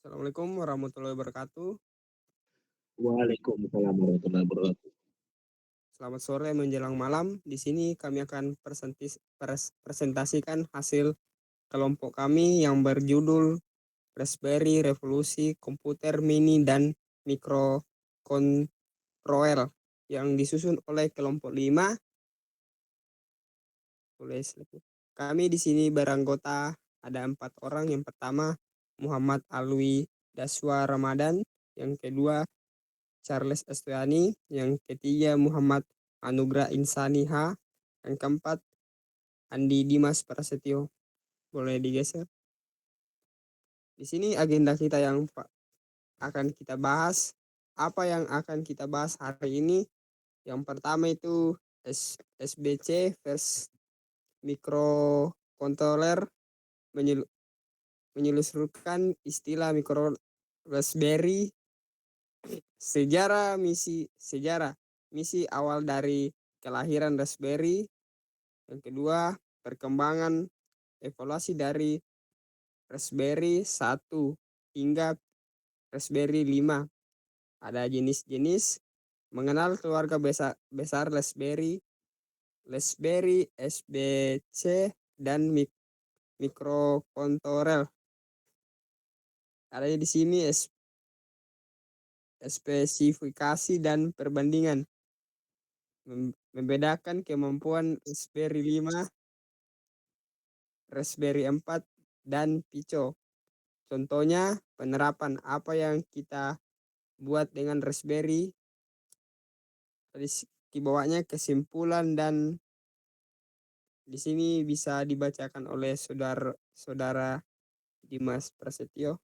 Assalamualaikum warahmatullahi wabarakatuh. Waalaikumsalam warahmatullahi wabarakatuh. Selamat sore menjelang malam. Di sini kami akan presentasikan hasil kelompok kami yang berjudul Raspberry Revolusi Komputer Mini dan Mikrokontroler yang disusun oleh kelompok 5. Kami di sini beranggota ada 4 orang. Yang pertama Muhammad Alwi Daswa Ramadan, yang kedua Charles Estuani, yang ketiga Muhammad Anugrah Insaniha, yang keempat Andi Dimas Prasetyo. Boleh digeser. Di sini agenda kita yang akan kita bahas. Apa yang akan kita bahas hari ini? Yang pertama itu SBC versus mikrokontroler, menyelusurkan istilah mikro raspberry, sejarah misi awal dari kelahiran Raspberry. Yang kedua, perkembangan evaluasi dari Raspberry 1 hingga Raspberry 5. Ada jenis-jenis, mengenal keluarga besar Raspberry, SBC, dan mikrokontroler. Ada di sini spesifikasi dan perbandingan, membedakan kemampuan Raspberry 5, Raspberry 4, dan Pico. Contohnya penerapan apa yang kita buat dengan Raspberry. Di bawahnya kesimpulan, dan di sini bisa dibacakan oleh saudara Dimas Prasetyo.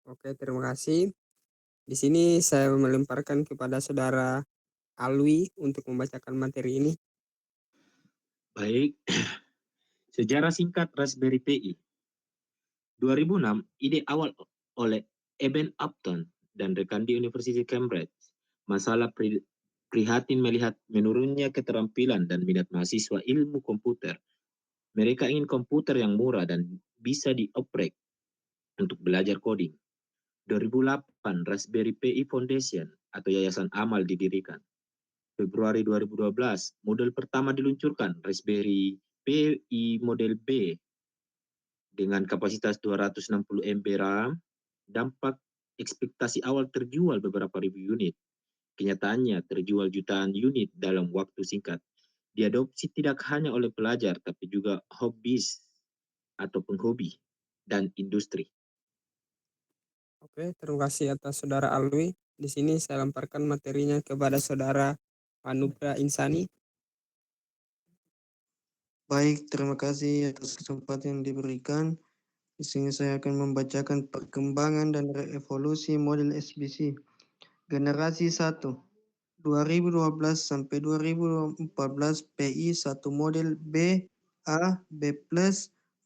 Oke, terima kasih. Di sini saya melemparkan kepada saudara Alwi untuk membacakan materi ini. Baik, sejarah singkat Raspberry Pi. 2006, ide awal oleh Eben Upton dan rekan di Universitas Cambridge. Masalah prihatin melihat menurunnya keterampilan dan minat mahasiswa ilmu komputer. Mereka ingin komputer yang murah dan bisa dioprek untuk belajar coding. 2008, Raspberry Pi Foundation atau Yayasan Amal didirikan. Februari 2012, model pertama diluncurkan, Raspberry Pi model B dengan kapasitas 260 MB RAM. Dampak ekspektasi awal terjual beberapa ribu unit. Kenyataannya terjual jutaan unit dalam waktu singkat. Diadopsi tidak hanya oleh pelajar, tapi juga hobis atau penghobi dan industri. Oke, terima kasih atas saudara Alwi. Di sini saya lemparkan materinya kepada saudara Anugrah Insani. Baik, terima kasih atas kesempatan yang diberikan. Di sini saya akan membacakan perkembangan dan revolusi model SBC. Generasi 1, 2012 sampai 2014 PI 1 model B, A, B+,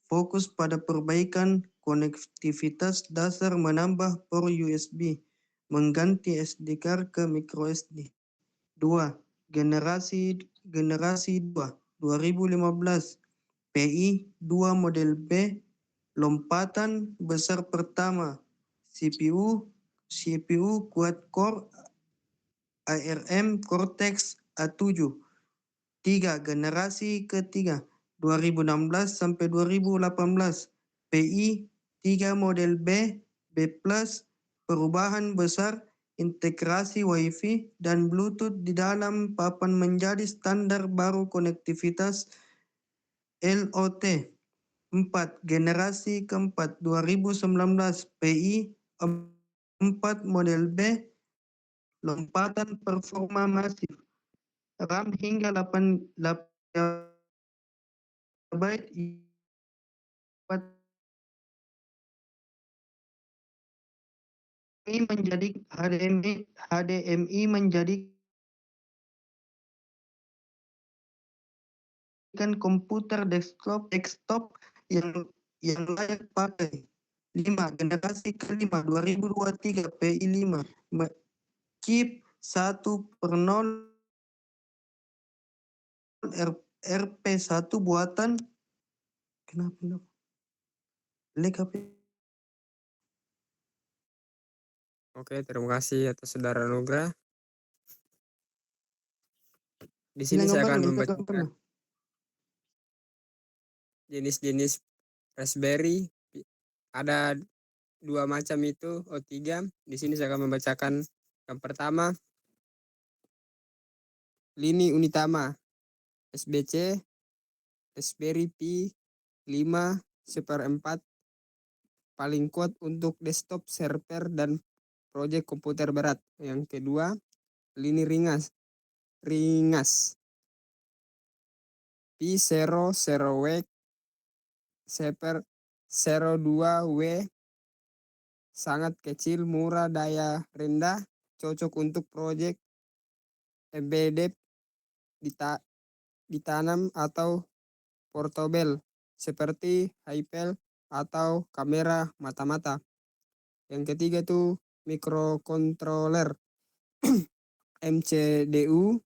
fokus pada perbaikan konektivitas dasar, menambah port USB, mengganti SD card ke micro SD. 2. Generasi 2, 2015 PI 2 model B, lompatan besar pertama, CPU CPU quad-core ARM Cortex A7. 3. Generasi ketiga 2016 sampai 2018. PI 3 model B, B+, perubahan besar, integrasi Wi-Fi dan Bluetooth di dalam papan menjadi standar baru konektivitas LOT. 4. Generasi keempat 2019 PI 4 model B, lompatan performa masif, RAM hingga 8 GB, HDMI menjadikan komputer desktop yang layak pakai. 5. Generasi kelima 2023 PI5 chip 1/0 RP1 buatan kenapa lag HP. Oke, terima kasih atas Saudara Nugra. Di Sila sini saya gambar akan nih, membacakan gambar. jenis-jenis Raspberry. Ada 2 macam itu, tiga. Di sini saya akan membacakan yang pertama, Lini Unitama SBC Raspberry Pi 5/4 paling kuat untuk desktop, server, dan proyek komputer berat. Yang kedua, Lini Ringas P00W Super 02W, sangat kecil, murah, daya rendah, cocok untuk proyek embedded ditanam atau portable seperti iPad atau kamera mata-mata. Yang ketiga tuh microcontroller MCDU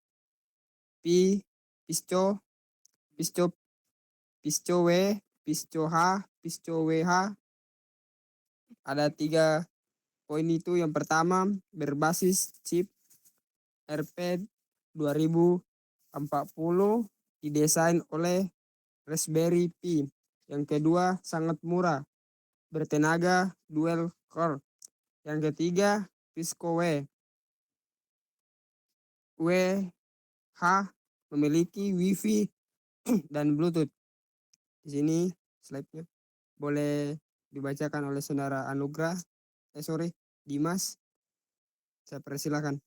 Pisco W, Pisco H, Pisco WH. Ada 3 poin itu. Yang pertama, berbasis chip RP 2040, didesain oleh Raspberry Pi. Yang kedua, sangat murah, bertenaga dual core. Yang ketiga, Pisco WH, memiliki Wi-Fi dan Bluetooth. Di sini slide-nya boleh dibacakan oleh Saudara Dimas. Saya persilakan.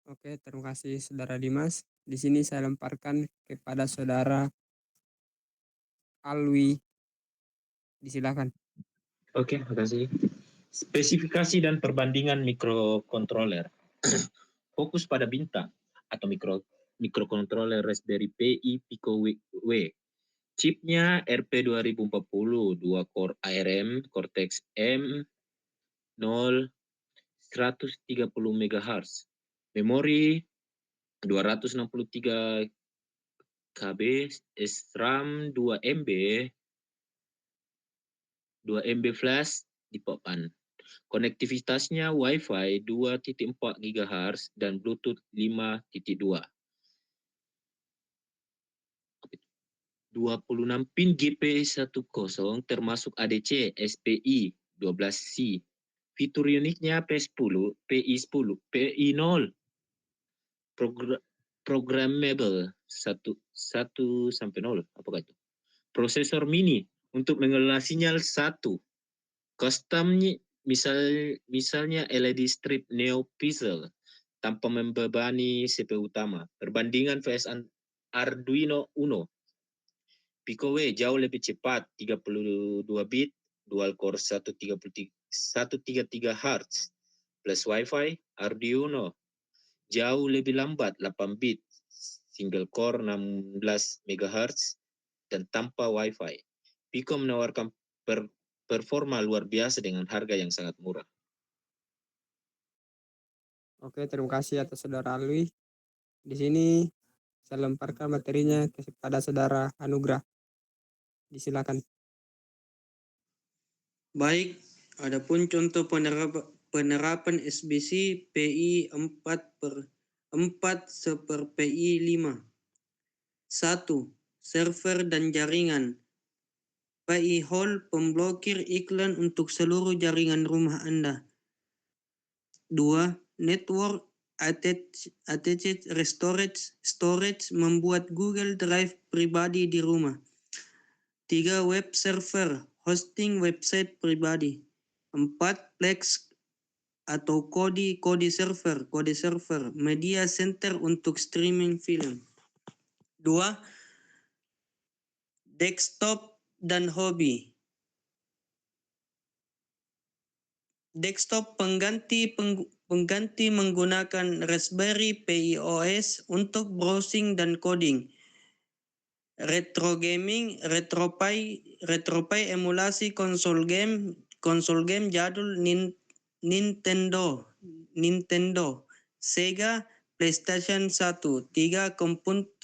Oke, terima kasih Saudara Dimas. Di sini saya lemparkan kepada Saudara Alwi. Disilakan. Oke, makasih. Spesifikasi dan perbandingan mikrokontroler. Fokus pada bintang atau mikrokontroler Raspberry Pi Pico W. Chipnya RP2040, 2 core ARM Cortex M0 130 MHz. Memori 263 KB, SRAM 2 MB, 2 MB flash di papan. Konektivitasnya Wi-Fi 2.4 GHz dan Bluetooth 5.2. 26 pin GP10 termasuk ADC SPI 12C. Fitur uniknya P10, PI10, PI0. Programmable 1 sampai 0. Apakah itu? Prosesor mini untuk mengelola sinyal 1. Custom misalnya LED strip Neo Pixel tanpa membebani CPU utama. Perbandingan vs Arduino Uno. Pico W jauh lebih cepat, 32 bit, dual core 133 Hz plus Wi-Fi. Arduino jauh lebih lambat, 8 bit, single core 16 MHz dan tanpa Wi-Fi. Pico menawarkan performa luar biasa dengan harga yang sangat murah. Oke, terima kasih atas Saudara Alwi. Di sini saya lemparkan materinya kepada Saudara Anugrah. Disilakan. Baik, adapun contoh penerapan SBC PI 4/PI 5. 1. Server dan jaringan. PI Hall pemblokir iklan untuk seluruh jaringan rumah Anda. 2. Network attached storage membuat Google Drive pribadi di rumah. 3. Web server hosting website pribadi. 4. Plex atau kode server media center untuk streaming film. 2. Desktop dan hobi. Desktop pengganti menggunakan Raspberry Pi OS untuk browsing dan coding. Retro gaming, RetroPie emulasi konsol game jadul Nintendo, Sega, PlayStation 1. 3.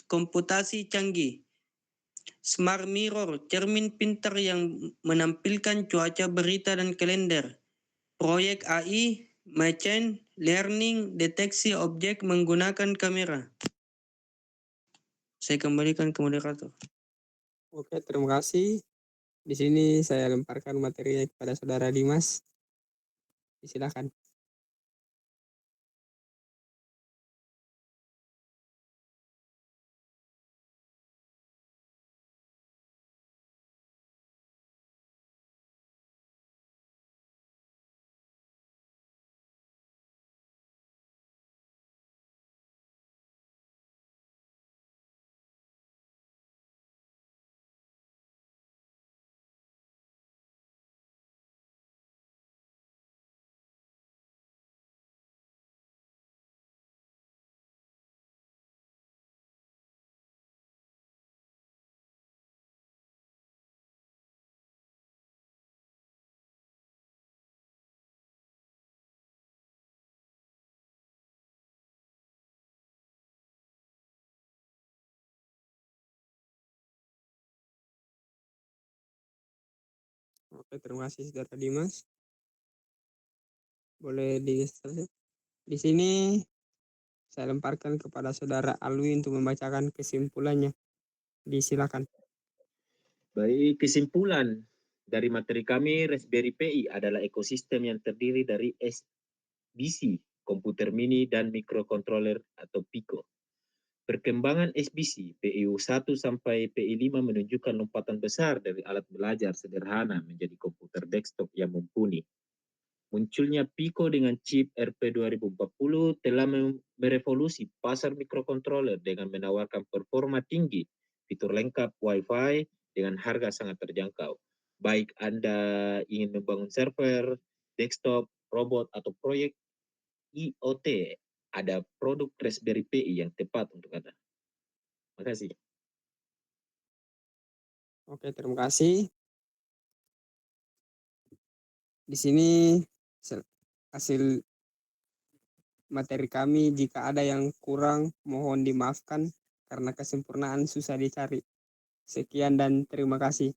Komputasi canggih. Smart Mirror, cermin pintar yang menampilkan cuaca, berita, dan kalender. Proyek AI, Machine Learning, deteksi objek menggunakan kamera. Saya kembalikan ke moderator. Oke, terima kasih. Di sini saya lemparkan materinya kepada Saudara Dimas. Disilakan. Oke, terima kasih Saudara Dimas. Boleh di sini saya lemparkan kepada Saudara Alwi untuk membacakan kesimpulannya. Disilakan. Baik, kesimpulan dari materi kami, Raspberry Pi adalah ekosistem yang terdiri dari SBC, komputer mini, dan mikrokontroler atau Pico. Perkembangan SBC PIU1 sampai PI5 menunjukkan lompatan besar dari alat belajar sederhana menjadi komputer desktop yang mumpuni. Munculnya Pico dengan chip RP 2040 telah merevolusi pasar mikrokontroler dengan menawarkan performa tinggi, fitur lengkap Wi-Fi dengan harga sangat terjangkau. Baik Anda ingin membangun server, desktop, robot, atau proyek IoT, ada produk Raspberry Pi yang tepat untuk Anda. Terima kasih. Oke, terima kasih. Di sini hasil materi kami. Jika ada yang kurang, mohon dimaafkan karena kesempurnaan susah dicari. Sekian dan terima kasih.